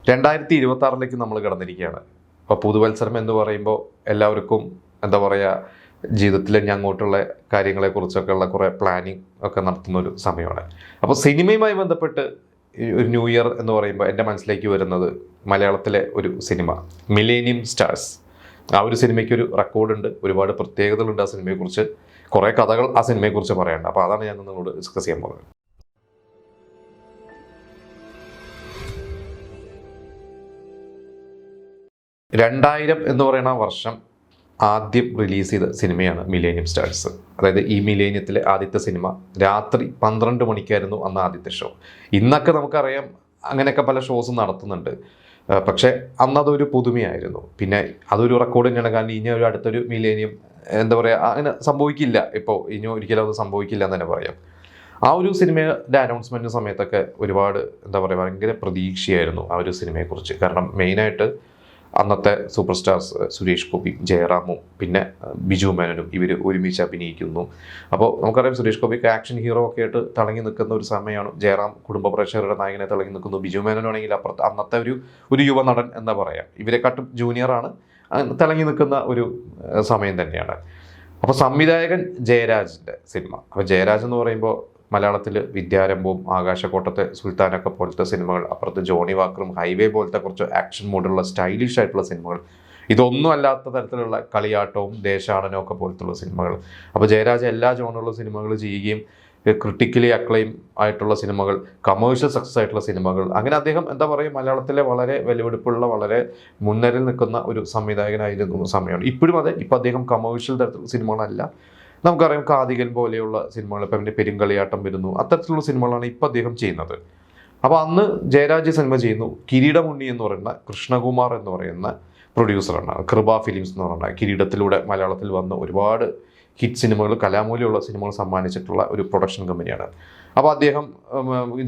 2026 നമ്മൾ കടന്നിരിക്കുകയാണ്. അപ്പോൾ പുതുവത്സരം എന്ന് പറയുമ്പോൾ എല്ലാവർക്കും എന്താ പറയുക, ജീവിതത്തിൽ ഇനി അങ്ങോട്ടുള്ള കാര്യങ്ങളെക്കുറിച്ചൊക്കെ ഉള്ള കുറേ പ്ലാനിങ് ഒക്കെ നടത്തുന്ന ഒരു സമയമാണ്. അപ്പോൾ സിനിമയുമായി ബന്ധപ്പെട്ട് ഒരു ന്യൂ ഇയർ എന്ന് പറയുമ്പോൾ എൻ്റെ മനസ്സിലേക്ക് വരുന്നത് മലയാളത്തിലെ ഒരു സിനിമ മില്ലേനിയം സ്റ്റാർസ്. ആ ഒരു സിനിമയ്ക്ക് ഒരു റെക്കോർഡുണ്ട്, ഒരുപാട് പ്രത്യേകതകളുണ്ട് ആ സിനിമയെക്കുറിച്ച്, കുറേ കഥകൾ ആ സിനിമയെക്കുറിച്ച് പറയാനുണ്ട്. അപ്പോൾ അതാണ് ഞാൻ നിങ്ങളോട് ഡിസ്കസ് ചെയ്യാൻ പോകുന്നത്. 2000 എന്ന് പറയുന്ന വർഷം ആദ്യം റിലീസ് ചെയ്ത സിനിമയാണ് മില്ലേനിയം സ്റ്റാർസ്. അതായത് ഈ മില്ലേനിയത്തിലെ ആദ്യത്തെ സിനിമ രാത്രി 12 മണിക്കായിരുന്നു അന്ന് ആദ്യത്തെ ഷോ. ഇന്നൊക്കെ നമുക്കറിയാം അങ്ങനെയൊക്കെ പല ഷോസും നടത്തുന്നുണ്ട്, പക്ഷേ അന്നതൊരു പുതുമയായിരുന്നു. പിന്നെ അതൊരു റെക്കോർഡ് തന്നെയാണ്, കാരണം ഇനി ഒരു അടുത്തൊരു മില്ലേനിയം എന്താ പറയുക അങ്ങനെ സംഭവിക്കില്ല, ഇപ്പോൾ ഇനി ഒരിക്കലും അത് സംഭവിക്കില്ല എന്ന് തന്നെ പറയാം. ആ ഒരു സിനിമയുടെ അനൗൺസ്മെൻറ്റ് സമയത്തൊക്കെ ഒരുപാട് എന്താ പറയുക ഭയങ്കര പ്രതീക്ഷയായിരുന്നു ആ ഒരു സിനിമയെക്കുറിച്ച്. കാരണം മെയിനായിട്ട് അന്നത്തെ സൂപ്പർ സ്റ്റാർസ് സുരേഷ് ഗോപിയും ജയറാമും പിന്നെ ബിജു മേനനും ഇവർ ഒരുമിച്ച് അഭിനയിക്കുന്നു. അപ്പോൾ നമുക്കറിയാം സുരേഷ് ഗോപിക്ക് ആക്ഷൻ ഹീറോ ഒക്കെ ആയിട്ട് തിളങ്ങി നിൽക്കുന്ന ഒരു സമയമാണ്. ജയറാം കുടുംബ പ്രേക്ഷകരുടെ നായകനെ തിളങ്ങി നിൽക്കുന്നു. ബിജു മേനനാണെങ്കിൽ അപ്പുറത്ത് അന്നത്തെ ഒരു യുവ നടൻ എന്താ പറയുക, ഇവരെക്കാട്ടും ജൂനിയറാണ്, തിളങ്ങി നിൽക്കുന്ന ഒരു സമയം തന്നെയാണ്. അപ്പോൾ സംവിധായകൻ ജയരാജിൻ്റെ സിനിമ. അപ്പോൾ ജയരാജ് എന്ന് പറയുമ്പോൾ മലയാളത്തിൽ വിദ്യാരംഭവും ആകാശക്കോട്ടത്തെ സുൽത്താനൊക്കെ പോലത്തെ സിനിമകൾ, അപ്പുറത്ത് ജോണി വാക്കറും ഹൈവേ പോലത്തെ കുറച്ച് ആക്ഷൻ മോഡുള്ള സ്റ്റൈലിഷ് ആയിട്ടുള്ള സിനിമകൾ, ഇതൊന്നും അല്ലാത്ത തരത്തിലുള്ള കളിയാട്ടവും ദേശാടനവും ഒക്കെ പോലത്തുള്ള സിനിമകൾ. അപ്പോൾ ജയരാജ് എല്ലാ ജോണുള്ള സിനിമകൾ ചെയ്യുകയും ക്രിട്ടിക്കലി അക്ലെയിം ആയിട്ടുള്ള സിനിമകൾ, കമേഴ്ഷ്യൽ സക്സസ് ആയിട്ടുള്ള സിനിമകൾ, അങ്ങനെ അദ്ദേഹം എന്താ പറയുക മലയാളത്തിലെ വളരെ വിലപിടിപ്പുള്ള വളരെ മുൻനിരയിൽ നിൽക്കുന്ന ഒരു സംവിധായകനായിരുന്നു സമയമാണ്. ഇപ്പോഴും അതെ, ഇപ്പോൾ അദ്ദേഹം കമേഴ്ഷ്യൽ തരത്തിലുള്ള സിനിമകളല്ല, നമുക്കറിയാം കാതികൻ പോലെയുള്ള സിനിമകൾ, ഇപ്പം പിന്നെ പെരുങ്കളിയാട്ടം വരുന്നു, അത്തരത്തിലുള്ള സിനിമകളാണ് ഇപ്പം അദ്ദേഹം ചെയ്യുന്നത്. അപ്പോൾ അന്ന് ജയരാജ് സിനിമ ചെയ്യുന്നു. കിരീടമുണ്ണി എന്ന് പറയുന്ന കൃഷ്ണകുമാർ എന്ന് പറയുന്ന പ്രൊഡ്യൂസറാണ്. കൃപ ഫിലിംസ് എന്ന് പറയുന്ന കിരീടത്തിലൂടെ മലയാളത്തിൽ വന്ന് ഒരുപാട് ഹിറ്റ് സിനിമകൾ, കലാമൂല്യമുള്ള സിനിമകൾ സമ്മാനിച്ചിട്ടുള്ള ഒരു പ്രൊഡക്ഷൻ കമ്പനിയാണ്. അപ്പോൾ അദ്ദേഹം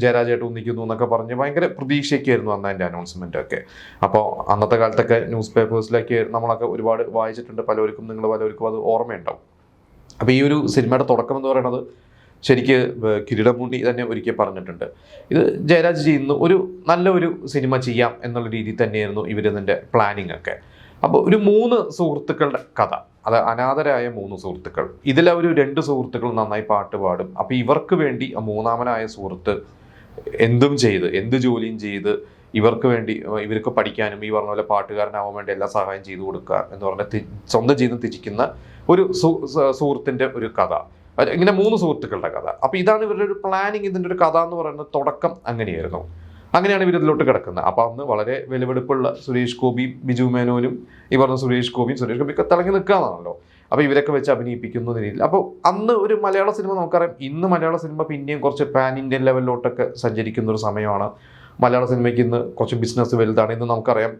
ജയരാജായിട്ട് ഒന്നിക്കുന്നു എന്നൊക്കെ പറഞ്ഞ് ഭയങ്കര പ്രതീക്ഷയ്ക്കായിരുന്നു അന്ന് അതിൻ്റെ അനൗൺസ്മെൻറ്റൊക്കെ. അപ്പോൾ അന്നത്തെ കാലത്തൊക്കെ ന്യൂസ് പേപ്പേഴ്സിലൊക്കെ നമ്മളൊക്കെ ഒരുപാട് വായിച്ചിട്ടുണ്ട്, പലവർക്കും അത് ഓർമ്മയുണ്ടാവും. അപ്പോൾ ഈ ഒരു സിനിമയുടെ തുടക്കം എന്ന് പറയുന്നത് ശരിക്ക് കിരീടമുണ്ണി തന്നെ ഒരിക്കൽ പറഞ്ഞിട്ടുണ്ട്, ഇത് ജയരാജ് ചെയ്യുന്നു നല്ലൊരു സിനിമ ചെയ്യാം എന്നുള്ള രീതിയിൽ തന്നെയായിരുന്നു ഇവരിതിൻ്റെ പ്ലാനിങ് ഒക്കെ. അപ്പോൾ ഒരു 3 സുഹൃത്തുക്കളുടെ കഥ, അത് അനാഥരായ 3 സുഹൃത്തുക്കൾ. ഇതിലൊരു 2 സുഹൃത്തുക്കൾ നന്നായി പാട്ട് പാടും. അപ്പോൾ ഇവർക്ക് വേണ്ടി മൂന്നാമനായ സുഹൃത്ത് എന്ത് ജോലിയും ചെയ്ത് ഇവർക്ക് വേണ്ടി, ഇവർക്ക് പഠിക്കാനും ഈ പറഞ്ഞ പോലെ പാട്ടുകാരനാവാൻ വേണ്ടി എല്ലാ സഹായം ചെയ്തു കൊടുക്കുക എന്ന് പറഞ്ഞാൽ സ്വന്തം ജീവിതം ത്യജിക്കുന്ന ഒരു സുഹൃത്തിൻ്റെ ഒരു കഥ. ഇങ്ങനെ 3 സുഹൃത്തുക്കളുടെ കഥ. അപ്പോൾ ഇതാണ് ഇവരുടെ ഒരു പ്ലാനിങ്. ഇതിൻ്റെ ഒരു കഥ എന്ന് പറയുന്നത് തുടക്കം അങ്ങനെയായിരുന്നു. അങ്ങനെയാണ് ഇവരിതിലോട്ട് കിടക്കുന്നത്. അപ്പോൾ അന്ന് വളരെ വിലപിടിപ്പുള്ള സുരേഷ് ഗോപിയും ബിജു മേനോനും ഈ പറഞ്ഞ സുരേഷ് ഗോപിയൊക്കെ തിളങ്ങി നിൽക്കാന്നാണല്ലോ. അപ്പോൾ ഇവരൊക്കെ വെച്ച് അഭിനയിപ്പിക്കുന്നതിനില്ല. അപ്പോൾ അന്ന് ഒരു മലയാള സിനിമ നമുക്കറിയാം, ഇന്ന് മലയാള സിനിമ പിന്നെയും കുറച്ച് പാൻ ഇന്ത്യൻ ലെവലിലോട്ടൊക്കെ സഞ്ചരിക്കുന്ന ഒരു സമയമാണ്. മലയാള സിനിമയ്ക്ക് ഇന്ന് കുറച്ച് ബിസിനസ് വലുതാണ്. ഇന്ന് നമുക്കറിയാം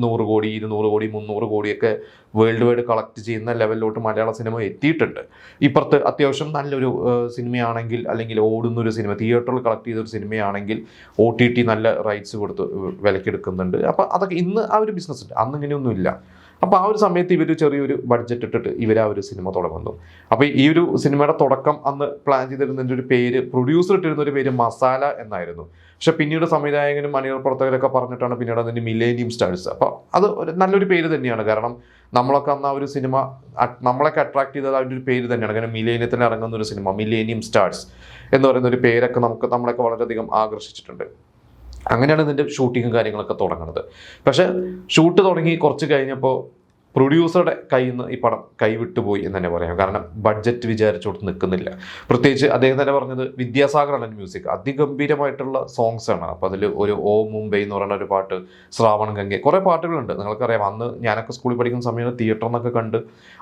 100 കോടി 200 കോടി 300 കോടിയൊക്കെ വേൾഡ് വൈഡ് കളക്ട് ചെയ്യുന്ന ലെവലിലോട്ട് മലയാള സിനിമ എത്തിയിട്ടുണ്ട്. ഇപ്പുറത്ത് അത്യാവശ്യം നല്ലൊരു സിനിമയാണെങ്കിൽ, അല്ലെങ്കിൽ ഓടുന്നൊരു സിനിമ തിയേറ്ററിൽ കളക്ട് ചെയ്തൊരു സിനിമയാണെങ്കിൽ OTT നല്ല റൈറ്റ്സ് കൊടുത്ത് വിലക്കെടുക്കുന്നുണ്ട്. അപ്പോൾ അതൊക്കെ ഇന്ന് ആ ഒരു ബിസിനസ് ഉണ്ട്, അന്ന് ഇങ്ങനെയൊന്നുമില്ല. അപ്പോൾ ആ ഒരു സമയത്ത് ഇവർ ചെറിയൊരു ബഡ്ജറ്റ് ഇട്ടിട്ട് ഇവർ ആ ഒരു സിനിമ തുടങ്ങുന്നു. അപ്പോൾ ഈ ഒരു സിനിമയുടെ തുടക്കം അന്ന് പ്ലാൻ ചെയ്തിരുന്നതിൻ്റെ ഒരു പേര്, പ്രൊഡ്യൂസർ ഇട്ടിരുന്ന ഒരു പേര് മസാല എന്നായിരുന്നു. പക്ഷെ പിന്നീട് സംവിധായകനും അണിയർ പ്രവർത്തകരൊക്കെ പറഞ്ഞിട്ടാണ് പിന്നീട് അതിൻ്റെ മില്ലേനിയം സ്റ്റാർസ്. അപ്പോൾ അത് നല്ലൊരു പേര് തന്നെയാണ്, കാരണം നമ്മളൊക്കെ അന്ന് ആ ഒരു സിനിമ നമ്മളൊക്കെ അട്രാക്ട് ചെയ്തത് അതിൻ്റെ ഒരു പേര് തന്നെയാണ്. കാരണം മില്ലേനിയത്തിൽ ഇറങ്ങുന്ന ഒരു സിനിമ മില്ലേനിയം സ്റ്റാർസ് എന്ന് പറയുന്ന ഒരു പേരൊക്കെ നമ്മളൊക്കെ വളരെയധികം ആകർഷിച്ചിട്ടുണ്ട്. അങ്ങനെയാണ് ഇതിൻ്റെ ഷൂട്ടിങ്ങും കാര്യങ്ങളൊക്കെ തുടങ്ങുന്നത്. പക്ഷേ ഷൂട്ട് തുടങ്ങി കുറച്ച് കഴിഞ്ഞപ്പോൾ പ്രൊഡ്യൂസറുടെ കയ്യിൽ നിന്ന് ഈ പടം കൈവിട്ടുപോയി എന്ന് തന്നെ പറയാം. കാരണം ബഡ്ജറ്റ് വിചാരിച്ചോട്ട് നിൽക്കുന്നില്ല. പ്രത്യേകിച്ച് അദ്ദേഹം തന്നെ പറഞ്ഞത് വിദ്യാസാഗറാണ് മ്യൂസിക്, അതിഗംഭീരമായിട്ടുള്ള സോങ്സ് ആണ്. അപ്പോൾ അതിൽ ഒരു ഓ മുംബൈ എന്ന് പറയുന്ന ഒരു പാട്ട്, ശ്രാവൺ ഗംഗെ, കുറേ പാട്ടുകളുണ്ട്. നിങ്ങൾക്കറിയാം അന്ന് ഞാനൊക്കെ സ്കൂളിൽ പഠിക്കുന്ന സമയത്ത് തിയേറ്ററിൽ നിന്നൊക്കെ കണ്ട്,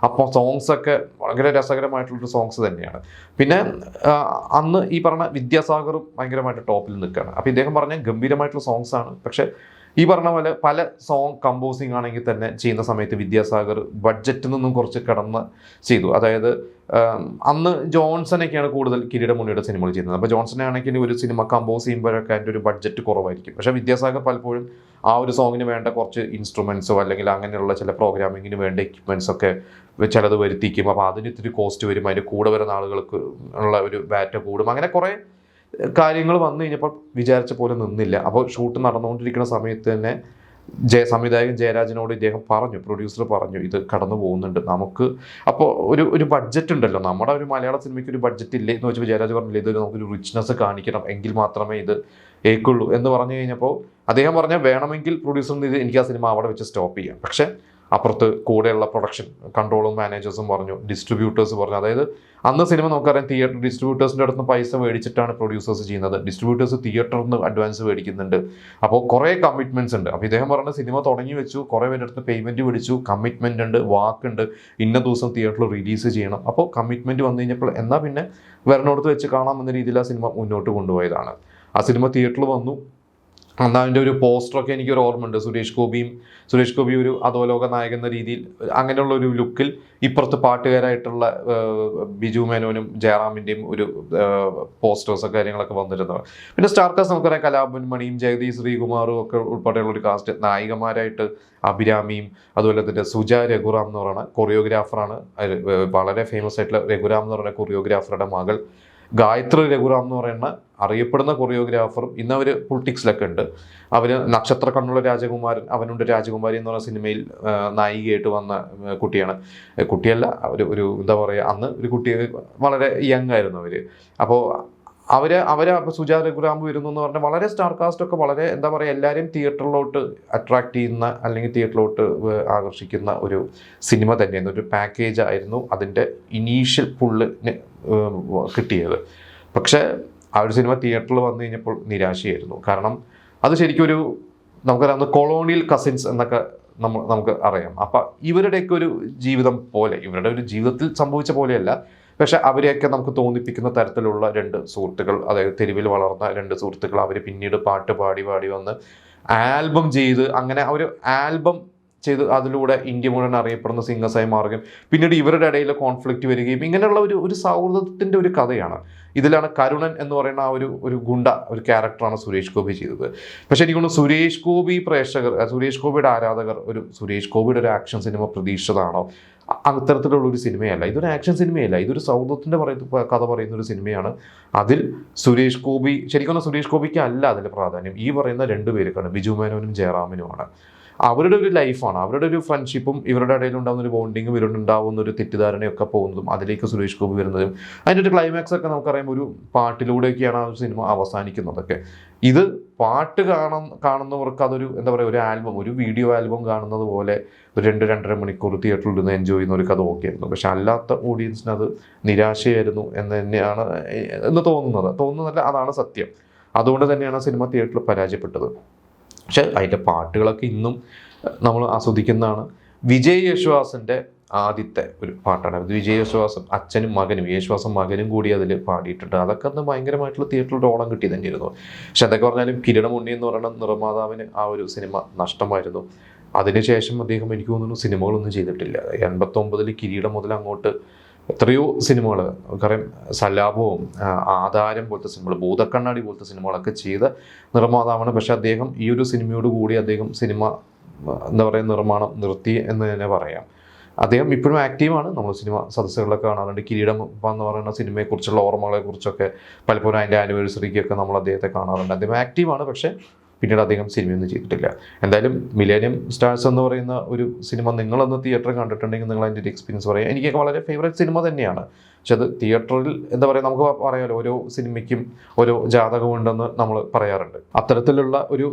അപ്പോൾ സോങ്സൊക്കെ വളരെ രസകരമായിട്ടുള്ളൊരു സോങ്സ് തന്നെയാണ്. പിന്നെ അന്ന് ഈ പറഞ്ഞ വിദ്യാസാഗറും ഭയങ്കരമായിട്ട് ടോപ്പിൽ നിൽക്കുകയാണ്. അപ്പോൾ ഇദ്ദേഹം പറഞ്ഞ ഗംഭീരമായിട്ടുള്ള സോങ്സ് ആണ്. പക്ഷേ ഈ പറഞ്ഞ പോലെ പല സോങ് കമ്പോസിങ് ആണെങ്കിൽ തന്നെ ചെയ്യുന്ന സമയത്ത് വിദ്യാസാഗർ ബഡ്ജറ്റിൽ നിന്നും കുറച്ച് കടന്ന് ചെയ്തു. അതായത് അന്ന് ജോൺസനൊക്കെയാണ് കൂടുതൽ കിരീടമുണ്ണിയുടെ സിനിമകൾ ചെയ്യുന്നത്. അപ്പോൾ ജോൺസനെ ആണെങ്കിൽ ഒരു സിനിമ കമ്പോസ് ചെയ്യുമ്പോഴൊക്കെ അതിൻ്റെ ഒരു ബഡ്ജറ്റ് കുറവായിരിക്കും. പക്ഷേ വിദ്യാസാഗർ പലപ്പോഴും ആ ഒരു സോങ്ങിന് വേണ്ട കുറച്ച് ഇൻസ്ട്രുമെൻസോ അല്ലെങ്കിൽ അങ്ങനെയുള്ള ചില പ്രോഗ്രാമിങ്ങിന് വേണ്ട എക്യുപ്മെൻറ്റ്സൊക്കെ ചിലത് വരുത്തിക്കും. അപ്പോൾ അതിന് ഇത്തിരി കോസ്റ്റ് വരും, അതിൻ്റെ കൂടെ വരുന്ന ആളുകൾക്ക് ഉള്ള ഒരു ബാറ്റ കൂടും. അങ്ങനെ കുറേ കാര്യങ്ങൾ വന്നു കഴിഞ്ഞപ്പോൾ വിചാരിച്ച പോലെ നിന്നില്ല. അപ്പോൾ ഷൂട്ട് നടന്നുകൊണ്ടിരിക്കുന്ന സമയത്ത് തന്നെ സംവിധായകൻ ജയരാജനോട് ഇദ്ദേഹം പറഞ്ഞു, പ്രൊഡ്യൂസർ പറഞ്ഞു, ഇത് കടന്നു പോകുന്നുണ്ട് നമുക്ക്. അപ്പോൾ ഒരു ബഡ്ജറ്റ് ഉണ്ടല്ലോ, നമ്മുടെ ഒരു മലയാള സിനിമയ്ക്ക് ഒരു ബഡ്ജറ്റ് ഇല്ലേ എന്ന് വെച്ചപ്പോൾ ജയരാജ് പറഞ്ഞില്ല, ഇതൊരു നമുക്കൊരു റിച്ച്നെസ് കാണിക്കണം, എങ്കിൽ മാത്രമേ ഇത് ഏക്കുള്ളൂ എന്ന് പറഞ്ഞു കഴിഞ്ഞപ്പോൾ അദ്ദേഹം പറഞ്ഞ വേണമെങ്കിൽ പ്രൊഡ്യൂസറിന് ഇത് എനിക്ക് ആ സിനിമ അവിടെ വെച്ച് സ്റ്റോപ്പ് ചെയ്യാം. പക്ഷേ അപ്പുറത്ത് കൂടെയുള്ള പ്രൊഡക്ഷൻ കൺട്രോളും മാനേജേഴ്സും പറഞ്ഞു, ഡിസ്ട്രിബ്യൂട്ടേഴ്സ് പറഞ്ഞു. അതായത് അന്ന് സിനിമ നമുക്കറിയാം, തിയേറ്റർ ഡിസ്ട്രിബ്യൂട്ടേഴ്സിൻ്റെ അടുത്ത് പൈസ മേടിച്ചിട്ടാണ് പ്രൊഡ്യൂസേഴ്സ് ചെയ്യുന്നത്. ഡിസ്ട്രിബ്യൂട്ടേഴ്സ് തിയേറ്ററിൽ നിന്ന് അഡ്വാൻസ് മേടിക്കുന്നുണ്ട്. അപ്പോൾ കുറേ കമ്മിറ്റ്മെൻറ്റ്സ് ഉണ്ട്. അപ്പോൾ ഇദ്ദേഹം പറഞ്ഞ സിനിമ തുടങ്ങി വെച്ചു, കുറേ പേരുടെ അടുത്ത് പേയ്മെൻറ്റ് മേടിച്ചു, കമ്മിറ്റ്മെൻ്റ് ഉണ്ട്, വാക്കുണ്ട്, ഇന്ന ദിവസം തിയേറ്ററിൽ റിലീസ് ചെയ്യണം. അപ്പോൾ കമ്മിറ്റ്മെൻറ്റ് വന്നു കഴിഞ്ഞപ്പോൾ എന്നാൽ പിന്നെ വരണോടത്ത് വെച്ച് കാണാമെന്ന രീതിയിൽ ആ സിനിമ മുന്നോട്ട് കൊണ്ടുപോയതാണ്. ആ സിനിമ തിയേറ്ററിൽ വന്നു. അന്ന് അതിൻ്റെ ഒരു പോസ്റ്ററൊക്കെ എനിക്കൊരു ഓർമ്മയുണ്ട്. സുരേഷ് ഗോപി ഒരു അധോലോക നായകൻ എന്ന രീതിയിൽ അങ്ങനെയുള്ള ഒരു ലുക്കിൽ, ഇപ്പുറത്ത് പാട്ടുകാരായിട്ടുള്ള ബിജു മേനോനും ജയറാമിൻ്റെയും ഒരു പോസ്റ്റേഴ്സൊക്കെ കാര്യങ്ങളൊക്കെ വന്നിരുന്നത്. പിന്നെ സ്റ്റാർ കാസ്റ്റ് നമുക്കറിയാം, കലാഭവൻ മണിയും ജഗതി ശ്രീകുമാറും ഒക്കെ ഉൾപ്പെടെയുള്ള ഒരു കാസ്റ്റ്. നായികമാരായിട്ട് അഭിരാമിയും അതുപോലെ തന്നെ സുജ രഘുറാം എന്ന് പറയുന്ന കൊറിയോഗ്രാഫറാണ്, വളരെ ഫേമസ് ആയിട്ടുള്ള രഘുറാം എന്ന് പറയുന്ന കൊറിയോഗ്രാഫറുടെ മകൾ ഗായത്രി രഘുറാം എന്ന് പറയുന്ന അറിയപ്പെടുന്ന കൊറിയോഗ്രാഫറും ഇന്ന് അവർ പൊളിറ്റിക്സിലൊക്കെ ഉണ്ട്. അവർ നക്ഷത്ര കണ്ണുള്ള രാജകുമാരൻ, അവനുണ്ട് രാജകുമാരി എന്ന് പറയുന്ന സിനിമയിൽ നായികയായിട്ട് വന്ന കുട്ടിയല്ല, ഒരു എന്താ പറയുക, അന്ന് ഒരു കുട്ടി, വളരെ യങ് ആയിരുന്നു അവർ. അപ്പോൾ അവരെ സുജാ രഘുറാം വരുന്നു എന്ന് പറഞ്ഞാൽ വളരെ സ്റ്റാർ കാസ്റ്റ് ഒക്കെ, വളരെ എന്താ പറയുക, എല്ലാവരെയും തിയേറ്ററിലോട്ട് അട്രാക്ട് ചെയ്യുന്ന അല്ലെങ്കിൽ തിയേറ്ററിലോട്ട് ആകർഷിക്കുന്ന ഒരു സിനിമ തന്നെയായിരുന്നു. ഒരു പാക്കേജ് ആയിരുന്നു അതിൻ്റെ ഇനീഷ്യൽ പുള്ളിന് കിട്ടിയത്. പക്ഷേ ആ ഒരു സിനിമ തിയേറ്ററിൽ വന്നു കഴിഞ്ഞപ്പോൾ നിരാശയായിരുന്നു. കാരണം അത് ശരിക്കും നമുക്കറിയാവുന്ന കൊളോണിയൽ കസിൻസ് എന്നൊക്കെ നമുക്ക് അറിയാം. അപ്പം ഇവരുടെയൊക്കെ ഒരു ജീവിതം പോലെ, ഇവരുടെ ഒരു ജീവിതത്തിൽ സംഭവിച്ച പോലെയല്ല, പക്ഷെ അവരെയൊക്കെ നമുക്ക് തോന്നിപ്പിക്കുന്ന തരത്തിലുള്ള രണ്ട് സുഹൃത്തുക്കൾ, അതായത് തെരുവിൽ വളർന്ന രണ്ട് സുഹൃത്തുക്കൾ, അവർ പിന്നീട് പാട്ട് പാടി വന്ന് ആൽബം ചെയ്ത്, അങ്ങനെ ഒരു ആൽബം ചെയ്ത് അതിലൂടെ ഇന്ത്യ മുഴുവൻ അറിയപ്പെടുന്ന സിംഗേഴ്സായി മാറുകയും പിന്നീട് ഇവരുടെ ഇടയിൽ കോൺഫ്ലിക്റ്റ് വരികയും ഇങ്ങനെയുള്ള ഒരു സൗഹൃദത്തിൻ്റെ ഒരു കഥയാണ്. ഇതിലാണ് കരുണൻ എന്ന് പറയുന്ന ആ ഒരു ഗുണ്ട ഒരു ക്യാരക്ടറാണ് സുരേഷ് ഗോപി ചെയ്തത്. പക്ഷേ എനിക്ക് തോന്നുന്നു സുരേഷ് ഗോപിയുടെ ആരാധകർ സുരേഷ് ഗോപിയുടെ ഒരു ആക്ഷൻ സിനിമ പ്രതീക്ഷിച്ചതാണോ? അത്തരത്തിലുള്ള ഒരു സിനിമയല്ല, ഇതൊരു ആക്ഷൻ സിനിമയല്ല, ഇതൊരു സൗഹൃദത്തിൻ്റെ കഥ പറയുന്ന ഒരു സിനിമയാണ്. അതിൽ സുരേഷ് ഗോപിക്ക് അല്ല അതിൻ്റെ പ്രാധാന്യം, ഈ പറയുന്ന രണ്ടുപേർക്കാണ്, ബിജു മേനോനും ജയറാമിനുമാണ്. അവരുടെ ഒരു ലൈഫാണ്, അവരുടെ ഒരു ഫ്രണ്ട്ഷിപ്പും ഇവരുടെ ഇടയിൽ ഉണ്ടാകുന്ന ഒരു ബോണ്ടിങ്ങും ഇവരുണ്ടാവുന്ന ഒരു തെറ്റിദ്ധാരണയൊക്കെ പോകുന്നതും അതിലേക്ക് സുരേഷ് ഗോപി വരുന്നതും അതിൻ്റെ ഒരു ക്ലൈമാക്സ് ഒക്കെ നമുക്കറിയാം, ഒരു പാട്ടിലൂടെയൊക്കെയാണ് ആ ഒരു സിനിമ അവസാനിക്കുന്നതൊക്കെ. ഇത് പാട്ട് കാണുന്നവർക്ക് അതൊരു എന്താ പറയുക, ഒരു ആൽബം, ഒരു വീഡിയോ ആൽബം കാണുന്നത് പോലെ ഒരു 2-2.5 മണിക്കൂർ തിയേറ്ററിൽ ഇരുന്ന് എൻജോയ് ചെയ്യുന്ന ഒരു കഥ ഓക്കെ ആയിരുന്നു. പക്ഷെ അല്ലാത്ത ഓഡിയൻസിന് അത് നിരാശയായിരുന്നു എന്ന് തന്നെയാണ് തോന്നുന്നതല്ല, അതാണ് സത്യം. അതുകൊണ്ട് തന്നെയാണ് സിനിമ തിയേറ്ററിൽ പരാജയപ്പെട്ടത്. പക്ഷെ അതിൻ്റെ പാട്ടുകളൊക്കെ ഇന്നും നമ്മൾ ആസ്വദിക്കുന്നതാണ്. വിജയ് യേശുദാസിൻ്റെ ആദ്യത്തെ ഒരു പാട്ടാണ്. വിജയ് യേശുദാസും അച്ഛനും മകനും, യേശുദാസും മകനും കൂടി അതിൽ പാടിയിട്ടുണ്ട്. അതൊക്കെ അന്ന് ഭയങ്കരമായിട്ടുള്ള തിയേറ്ററിൽ ഓളം കിട്ടി തന്നെയായിരുന്നു. പക്ഷെ എന്തൊക്കെ പറഞ്ഞാലും കിരീടം ഉണ്ണി എന്ന് പറയുന്ന നിർമ്മാതാവിന് ആ ഒരു സിനിമ നഷ്ടമായിരുന്നു. അതിനുശേഷം അദ്ദേഹം എനിക്ക് തോന്നുന്നു സിനിമകളൊന്നും ചെയ്തിട്ടില്ല. 89 കിരീടം മുതൽ അങ്ങോട്ട് എത്രയോ സിനിമകൾ, നമുക്കറിയാം, സലാപവും ആധാരം പോലത്തെ സിനിമകൾ, ഭൂതക്കണ്ണാടി പോലത്തെ സിനിമകളൊക്കെ ചെയ്ത നിർമ്മാതാവാണ്. പക്ഷെ അദ്ദേഹം ഈ ഒരു സിനിമയോട് കൂടി അദ്ദേഹം സിനിമ എന്താ പറയുക നിർമ്മാണം നിർത്തി എന്ന് തന്നെ പറയാം. അദ്ദേഹം ഇപ്പോഴും ആക്റ്റീവാണ്. നമ്മൾ സിനിമ സദസ്സുകളിലൊക്കെ കാണാറുണ്ട്. കിരീടം എന്ന് പറയുന്ന സിനിമയെക്കുറിച്ചുള്ള ഓർമ്മകളെക്കുറിച്ചൊക്കെ പലപ്പോഴും അതിൻ്റെ ആനിവേഴ്സറിക്കൊക്കെ നമ്മൾ അദ്ദേഹത്തെ കാണാറുണ്ട്. അദ്ദേഹം ആക്റ്റീവാണ്, പക്ഷേ പിന്നീട് അദ്ദേഹം സിനിമയൊന്നും ചെയ്തിട്ടില്ല. എന്തായാലും മിലേനിയം സ്റ്റാർസ് എന്ന് പറയുന്ന ഒരു സിനിമ നിങ്ങളൊന്ന് തിയേറ്ററിൽ കണ്ടിട്ടുണ്ടെങ്കിൽ നിങ്ങൾ അതിൻ്റെ ഒരു എക്സ്പീരിയൻസ് പറയാം. എനിക്കൊക്കെ വളരെ ഫേവറേറ്റ് സിനിമ തന്നെയാണ്. പക്ഷെ അത് തിയേറ്ററിൽ എന്താ പറയുക, നമുക്ക് പറയാമല്ലോ, ഓരോ സിനിമയ്ക്കും ഓരോ ജാതകമുണ്ടെന്ന് നമ്മൾ പറയാറുണ്ട്. അത്തരത്തിലുള്ള ഒരു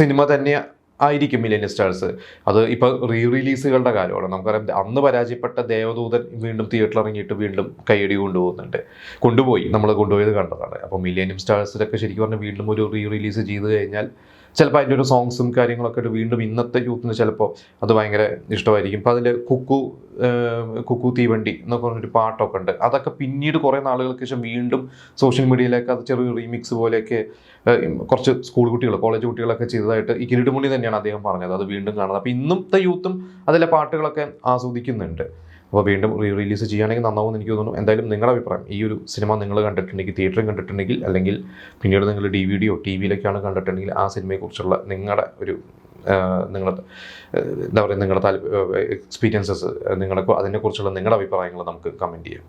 സിനിമ തന്നെ ആയിരിക്കും മിലേനിയം സ്റ്റാർസ്. അത് ഇപ്പോൾ റിലീസുകളുടെ കാലമാണ്. നമുക്കറിയാം, അന്ന് പരാജയപ്പെട്ട ദേവദൂതൻ വീണ്ടും തിയേറ്ററിൽ ഇറങ്ങിയിട്ട് വീണ്ടും കൈയടി നമ്മൾ കൊണ്ടുപോയത് കണ്ടതാണ്. അപ്പോൾ മിലേനിയം സ്റ്റാർസിലൊക്കെ ശരിക്കും പറഞ്ഞാൽ വീണ്ടും ഒരു റിലീസ് ചെയ്ത് കഴിഞ്ഞാൽ ചിലപ്പോൾ അതിൻ്റെ ഒരു സോങ്സും കാര്യങ്ങളൊക്കെ വീണ്ടും ഇന്നത്തെ യൂത്തിന് ചിലപ്പോൾ അത് ഭയങ്കര ഇഷ്ടമായിരിക്കും. ഇപ്പോൾ അതിൽ കുക്കു തീവണ്ടി എന്നൊക്കെ പറഞ്ഞൊരു പാട്ടൊക്കെ ഉണ്ട്. അതൊക്കെ പിന്നീട് കുറേ നാളുകൾക്ക് ശേഷം വീണ്ടും സോഷ്യൽ മീഡിയയിലേക്ക് അത് ചെറിയ റീമിക്സ് പോലെയൊക്കെ കുറച്ച് സ്കൂൾ കുട്ടികൾ, കോളേജ് കുട്ടികളൊക്കെ ചെയ്തതായിട്ട് ഈ കിരീടമുണ്ണി തന്നെയാണ് അദ്ദേഹം പറഞ്ഞത്. അത് വീണ്ടും കാണുന്നത്. അപ്പോൾ ഇന്നത്തെ യൂത്തും അതിലെ പാട്ടുകളൊക്കെ ആസ്വദിക്കുന്നുണ്ട്. അപ്പോൾ വീണ്ടും റിലീസ് ചെയ്യുകയാണെങ്കിൽ നന്നാവുമെന്ന് എനിക്ക് തോന്നുന്നു. എന്തായാലും നിങ്ങളുടെ അഭിപ്രായം, ഈ ഒരു സിനിമ നിങ്ങൾ കണ്ടിട്ടുണ്ടെങ്കിൽ, തിയേറ്ററിൽ കണ്ടിട്ടുണ്ടെങ്കിൽ, അല്ലെങ്കിൽ പിന്നീട് നിങ്ങൾ DVD ടി വിയിലൊക്കെയാണ് കണ്ടിട്ടുണ്ടെങ്കിൽ ആ സിനിമയെക്കുറിച്ചുള്ള നിങ്ങളുടെ എന്താ പറയുക, നിങ്ങളുടെ എക്സ്പീരിയൻസസ്, അതിനെക്കുറിച്ചുള്ള നിങ്ങളുടെ അഭിപ്രായങ്ങൾ നമുക്ക് കമൻറ്റ് ചെയ്യാം.